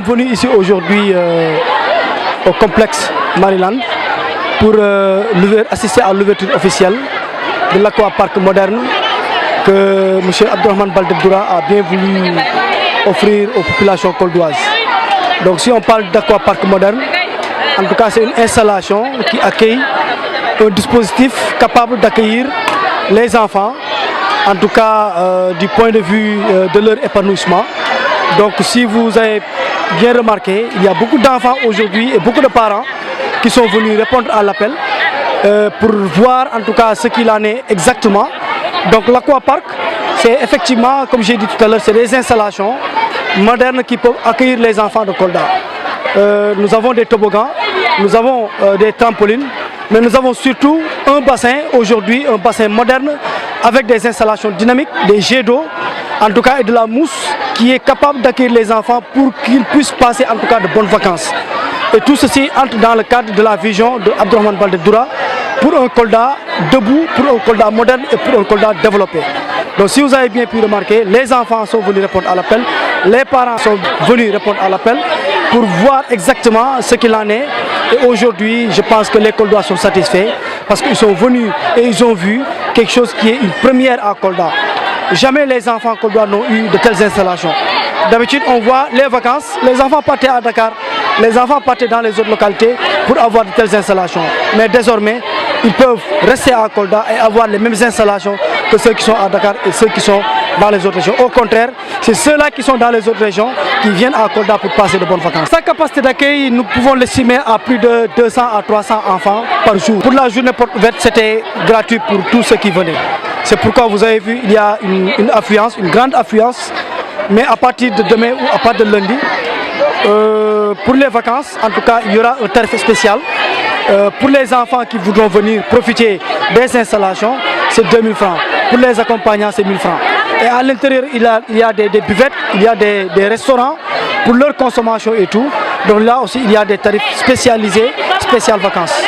sommes venus ici aujourd'hui au complexe Maryland pour assister à l'ouverture officielle de l'aquapark moderne que M. Abdourahmane Baldé Doura a bien voulu offrir aux populations coldoises. Donc si on parle d'aquapark moderne, en tout cas c'est une installation qui accueille un dispositif capable d'accueillir les enfants, en tout cas du point de vue de leur épanouissement. Donc si vous avez bien remarqué, il y a beaucoup d'enfants aujourd'hui et beaucoup de parents qui sont venus répondre à l'appel pour voir en tout cas ce qu'il en est exactement. Donc l'aquapark, c'est effectivement, comme j'ai dit tout à l'heure, c'est des installations modernes qui peuvent accueillir les enfants de Kolda. Nous avons des toboggans, nous avons des trampolines, mais nous avons surtout un bassin aujourd'hui, un bassin moderne avec des installations dynamiques, des jets d'eau, en tout cas et de la mousse qui est capable d'accueillir les enfants pour qu'ils puissent passer en tout cas de bonnes vacances. Et tout ceci entre dans le cadre de la vision de Abdourahmane Baldé Doura pour un Kolda debout, pour un Kolda moderne et pour un Kolda développé. Donc si vous avez bien pu remarquer, les enfants sont venus répondre à l'appel, les parents sont venus répondre à l'appel pour voir exactement ce qu'il en est. Et aujourd'hui, je pense que les Koldois sont satisfaits parce qu'ils sont venus et ils ont vu quelque chose qui est une première à Kolda. Jamais les enfants Koldois n'ont eu de telles installations. D'habitude, on voit les vacances, les enfants partaient à Dakar, les enfants partaient dans les autres localités pour avoir de telles installations. Mais désormais, ils peuvent rester à Kolda et avoir les mêmes installations que ceux qui sont à Dakar et ceux qui sont dans les autres régions. Au contraire, c'est ceux-là qui sont dans les autres régions qui viennent à Kolda pour passer de bonnes vacances. Sa capacité d'accueil, nous pouvons l'estimer à plus de 200 à 300 enfants par jour. Pour la journée porte ouverte, c'était gratuit pour tous ceux qui venaient. C'est pourquoi vous avez vu, il y a une affluence, une grande affluence. Mais à partir de demain ou à partir de lundi, pour les vacances, en tout cas, il y aura un tarif spécial. Pour les enfants qui voudront venir profiter des installations, c'est 2000 francs. Pour les accompagnants, c'est 1000 francs. Et à l'intérieur, il y a des buvettes, il y a des restaurants pour leur consommation et tout. Donc là aussi, il y a des tarifs spécialisés, spéciales vacances.